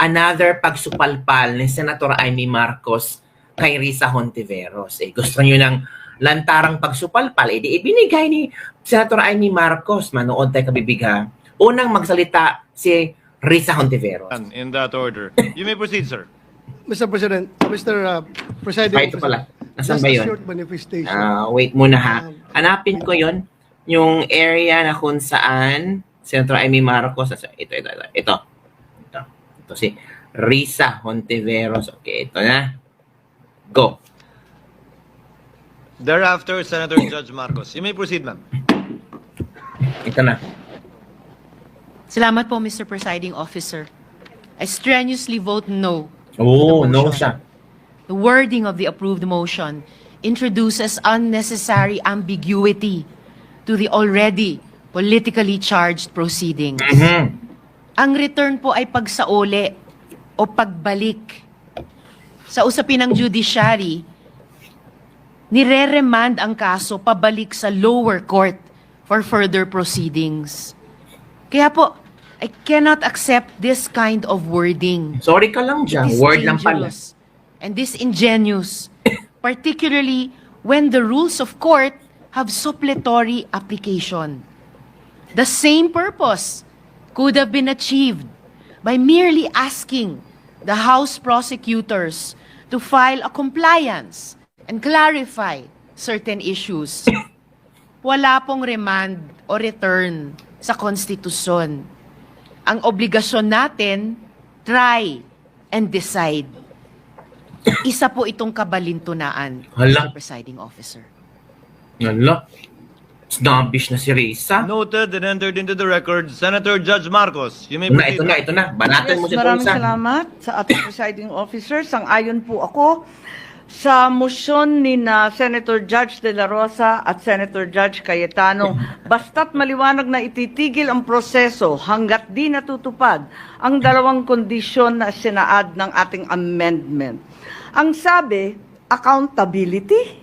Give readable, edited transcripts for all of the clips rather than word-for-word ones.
another pagsupalpal ni Senator Amy Marcos kay Risa Hontiveros. Gusto nyo ng lantarang pagsupalpal, di ibinigay ni Senator Amy Marcos. Manood tayo kabibigha. Unang magsalita si Risa Hontiveros. In that order. You may proceed, sir. Mr. President, Mr. Presiding Ito pala. Nasaan just ba a yun? short manifestation. Wait muna ha. Hanapin ko yun. Yung area na kung saan Senator Amy Marcos. Ito si Risa Hontiveros. Okay, ito na. Go. Thereafter, Senator Judge Marcos. You may proceed, ma'am. Ito na. Salamat po, Mr. Presiding Officer. I strenuously vote no. Oo, to the no motion. siya. The wording of the approved motion introduces unnecessary ambiguity to the already politically charged proceedings. Ang return po ay pagsauli o pagbalik. Sa usapin ng judiciary, nire-remand ang kaso pabalik sa lower court for further proceedings. Kaya po, I cannot accept this kind of wording. Sorry ka lang dyan. It is Word lang pala. dangerous and disingenuous, particularly when the rules of court have suppletory application. The same purpose could have been achieved by merely asking the House prosecutors to file a compliance and clarify certain issues. Wala pong remand o return sa konstitusyon. Ang obligasyon natin, try and decide. Isa po itong kabalintunaan, Hala. Mr. Presiding Officer. Hala. Snobbish na si Risa. Noted and entered into the record, Senator Judge Marcos. You may Na, proceed. ito na. Banatan mo si Maraming Risa. salamat sa ating presiding officer. Sang-ayon po ako sa motion ni na Senator Judge De La Rosa at Senator Judge Cayetano. Basta't maliwanag na ititigil ang proseso hanggat di natutupad ang dalawang kondisyon na sinaad ng ating amendment. Ang sabi, accountability?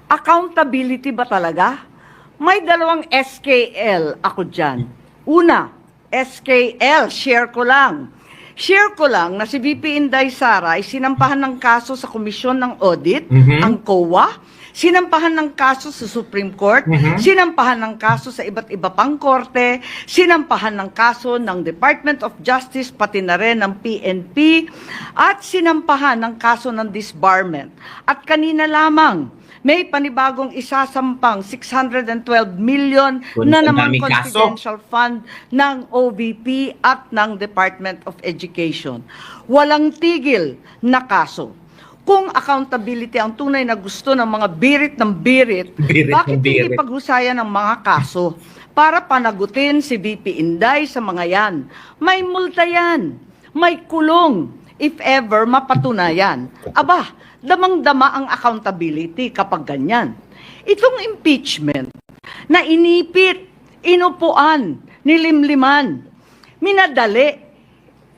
Accountability ba talaga? May dalawang SKL ako dyan. Una, SKL, share ko lang. Share ko lang na si VP Inday Sara ay sinampahan ng kaso sa Komisyon ng Audit, ang COA, sinampahan ng kaso sa Supreme Court, sinampahan ng kaso sa iba't iba pang korte, sinampahan ng kaso ng Department of Justice, pati na rin ng PNP, at sinampahan ng kaso ng disbarment. At kanina lamang, may panibagong isasampang 612 million na naman Daming kaso. confidential fund ng OVP at ng Department of Education. Walang tigil na kaso. Kung accountability ang tunay na gusto ng mga birit ng birit, Birit bakit ng hindi birit. paghusayan ng mga kaso para panagutin si VP Inday sa mga yan? May multa yan, may kulong, if ever mapatunayan. Aba, damang-dama ang accountability kapag ganyan. Itong impeachment na inipit, inupuan, nilimliman, minadali,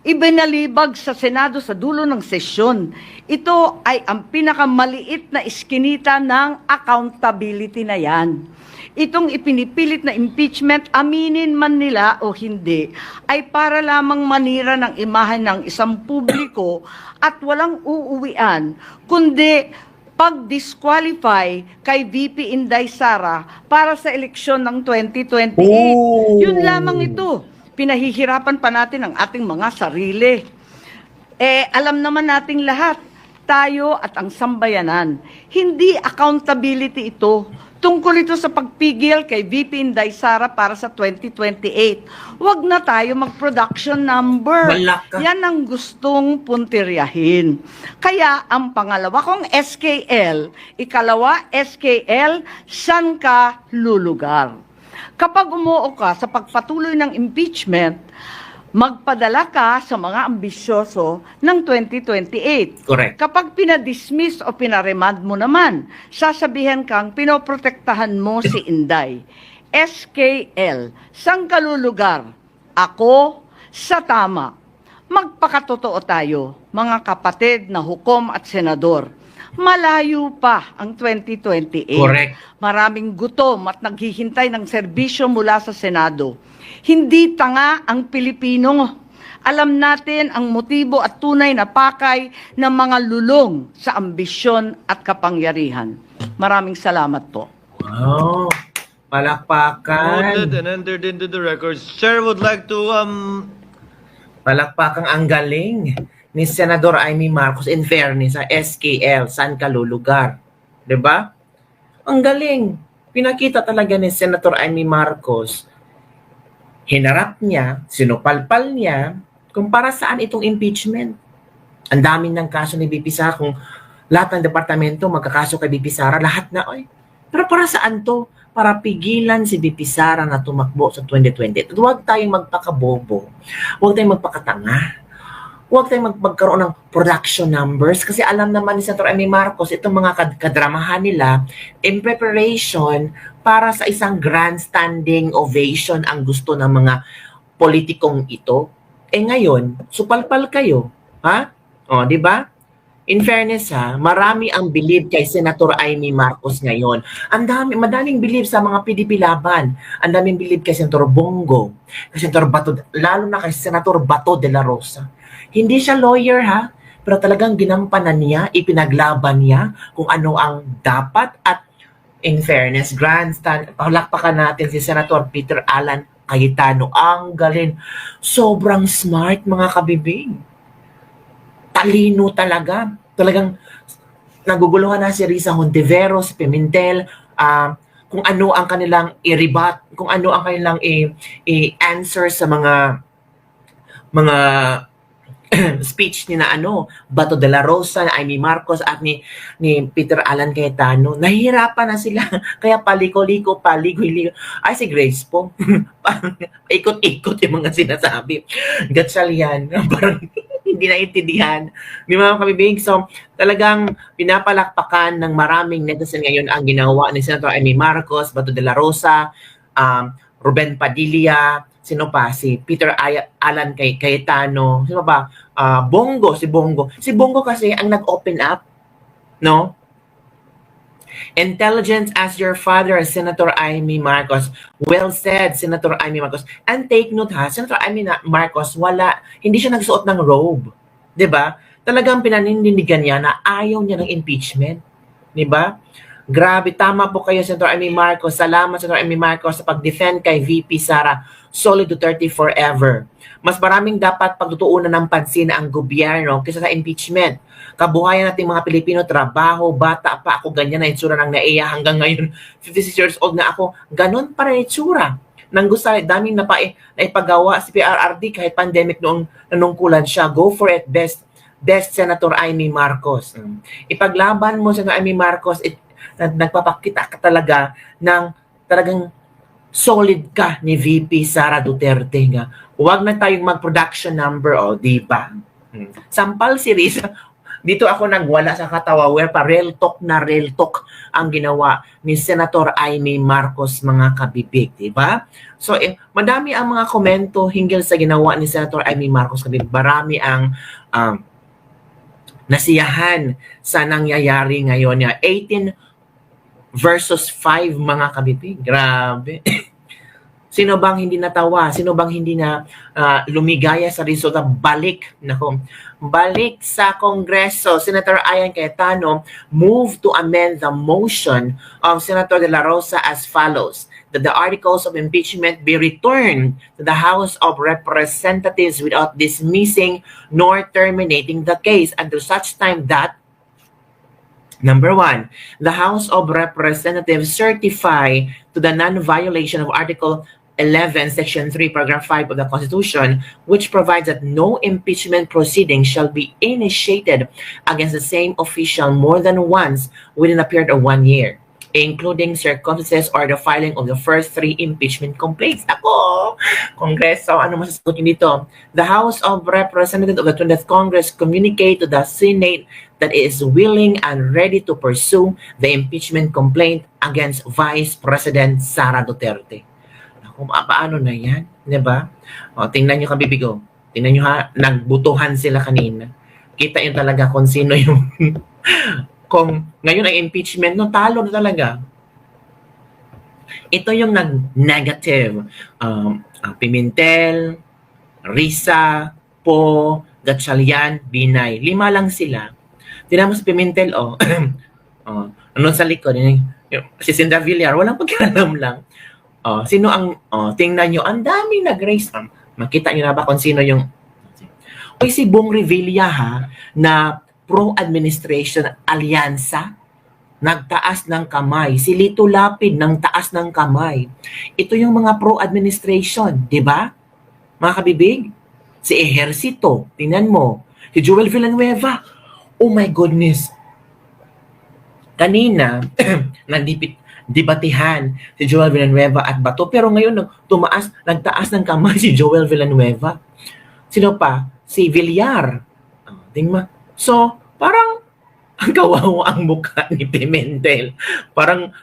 ibinalibag sa Senado sa dulo ng sesyon. Ito ay ang pinakamaliit na iskinita ng accountability na yan. Itong ipinipilit na impeachment, aminin man nila o hindi, ay para lamang manira ng imahe ng isang publiko at walang uuwian, kundi pag-disqualify kay VP Inday Sara para sa eleksyon ng 2028. Oh. Yun lamang ito. Pinahihirapan pa natin ang ating mga sarili. Alam naman nating lahat, tayo at ang sambayanan, hindi accountability ito. Tungkol ito sa pagpigil kay VP Inday Sara para sa 2028. Huwag na tayo mag-production number. Wala ka. Yan ang gustong puntiryahin. Kaya ang pangalawa kong SKL, ikalawa SKL, saan ka lulugar? Kapag umuo ka sa pagpatuloy ng impeachment, magpadala ka sa mga ambisyoso ng 2028. Correct. Kapag pinadismiss o pinaremand mo naman, sasabihan kang pinoprotektahan mo si Inday. SKL, saan ka lulugar? Ako sa tama. Magpakatotoo tayo, mga kapatid na hukom at senador. Malayo pa ang 2028. Correct. Maraming gutom at naghihintay ng serbisyo mula sa Senado. Hindi tanga ang Pilipino Alam natin ang motibo at tunay na pakay ng mga lulong sa ambisyon at kapangyarihan. Maraming salamat po. Wow. Palakpakan. Noted and entered into the records. Chair would like to Palakpakan ang galing ni Senador Amy Marcos in fairness sa SKL, saan ka lulugar. 'Di ba? Ang galing. Pinakita talaga ni Senator Amy Marcos. Hinarap niya, sinupalpal niya kung para saan itong impeachment. Ang daming ng kaso ni BP Sara, kung lahat ng departamento magkakaso kay BP Sara, lahat na, oy. Pero para saan to? Para pigilan si BP Sara na tumakbo sa 2020. At huwag tayong magpakabobo. Huwag tayong magpakatanga. Huwag tayong magkaroon ng production numbers kasi alam naman ni Senator Amy Marcos itong mga kadramahan nila in preparation para sa isang grandstanding ovation ang gusto ng mga politikong ito. Eh ngayon, supalpal kayo. Ha? O, di ba? In fairness ha, marami ang believe kay Senator Amy Marcos ngayon. Madaming believe sa mga PDP laban. Ang daming believe kay Senator Bongo, kay Senator Bato, lalo na kay Senator Bato de la Rosa. Hindi siya lawyer ha, pero talagang ginampanan niya, ipinaglaban niya kung ano ang dapat at in fairness, grandstand, palakpakan natin si Senator Peter Alan Cayetano. Ang galing. Sobrang smart mga kabibig. Talino talaga. Talagang naguguluhan na si Risa Hontiveros, si Pimentel, kung ano ang kanilang i-rebut, kung ano ang kanilang i-answer sa mga speech ni na Bato de la Rosa, Amy Marcos at ni Peter Alan Cayetano. Nahihirapan na sila. Kaya paliko-liko. Ay, si Grace po. Ikot-ikot yung mga sinasabi. Gatsal yan. Parang hindi naintindihan. Di mga kabibig. So, talagang pinapalakpakan ng maraming netizen ngayon ang ginawa ni Senator Amy Marcos, Bato de la Rosa, Ruben Padilla, sino pa? Si Peter Alan Cayetano. Sino ba? Bongo. Si Bongo kasi ang nag-open up. No? Intelligence as your father, Senator Amy Marcos. Well said, Senator Amy Marcos. And take note ha, Senator Amy Marcos, hindi siya nagsuot ng robe. 'Di ba? Talagang pinanindigan niya na ayaw niya ng impeachment. 'Di ba? Grabe, tama po kayo, Senator Amy Marcos. Salamat, Senator Amy Marcos, sa pag-defend kay VP Sara. Solid Duterte forever. Mas maraming dapat pagtutuunan ng pansin ang gobyerno kaysa sa impeachment. Kabuhayan natin mga Pilipino, trabaho, bata pa ako, ganyan na itsura ng naiya hanggang ngayon. 56 years old na ako, ganun pa rin itsura. Nang gusto, daming naipagawa si PRRD kahit pandemic noong nanungkulan siya. Go for it, best Senator Amy Marcos. Ipaglaban mo, Senator Amy Marcos, nagpapakita ka talaga ng talagang solid ka ni VP Sara Duterte nga. Huwag na tayong mag-production number, di ba? Sampal si Risa. Dito ako nagwala sa katawa pa real talk ang ginawa ni Senator Amy Marcos, mga kabibig, di ba? So, madami ang mga komento hinggil sa ginawa ni Senator Amy Marcos, kabibig. Marami ang nasiyahan sa nangyayari ngayon niya. 18 versus 5, mga kabibig. Grabe. Sino bang hindi natawa? Sino bang hindi na lumigaya sa resulta? Balik sa Kongreso. Senator Ayan Cayetano moved to amend the motion of Senator De La Rosa as follows: that the articles of impeachment be returned to the House of Representatives without dismissing nor terminating the case until such time that Number 1, the House of Representatives certify to the non-violation of Article 11, Section 3, Paragraph 5 of the Constitution, which provides that no impeachment proceeding shall be initiated against the same official more than once within a period of 1 year, including circumstances or the filing of the first 3 impeachment complaints. Ako, Kongreso, ano masasagot nyo dito? The House of Representatives of the 20th Congress communicate to the Senate that it is willing and ready to pursue the impeachment complaint against Vice President Sara Duterte. Kung paano na yan, di ba? O, tingnan nyo kabibigo. Tingnan nyo ha, nagbutuhan sila kanina. Kita yun talaga kung sino yung kung ngayon ang impeachment, no, talo na talaga. Ito yung nag-negative. Pimentel, Risa, Po, Gatchalian, Binay. 5 lang sila. Tinan mo si Pimentel, oh. Oh, ano sa likod? Si Cinda Villar, walang pagkalam lang. Oh, sino ang, tingnan nyo, ang daming nag-raise. Makita nyo na ba kung sino yung, o si Bong Revilla ha, na pro-administration alyansa, nagtaas ng kamay. Si Lito Lapid, nang taas ng kamay. Ito yung mga pro-administration, di ba? Mga kabibig? Si Ejercito, tingnan mo. Si Joel Villanueva, oh my goodness. Kanina, nagdebatihan si Joel Villanueva at Bato. Pero ngayon, nagtaas ng kamay si Joel Villanueva. Sino pa? Si Villar. Tingnan. So, parang ang kawawa ang mukha ni Pimentel. Parang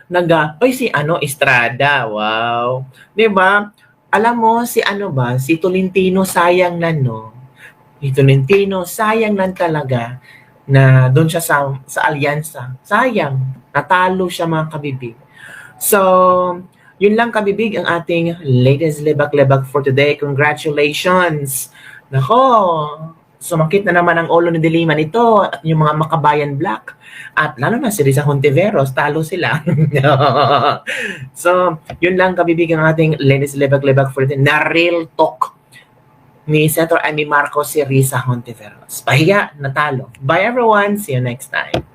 si Estrada. Wow. 'Di ba? Alam mo si si Tolentino sayang lang no. Si Tolentino sayang lang talaga na doon siya sa alyansa. Sayang, natalo siya mga kabibig. So, yun lang kabibig ang ating latest lebak-lebak for today. Congratulations! Nako, sumakit na naman ang ulo ni Diliman ito at yung mga Makabayan Black. At lalo na si Risa Hontiveros, talo sila. So, yun lang kabibig ang ating latest lebak-lebak for today. Na real talk ni Senator Amy Marcos si Risa Hontiveros. Pahiya, natalo. Bye everyone. See you next time.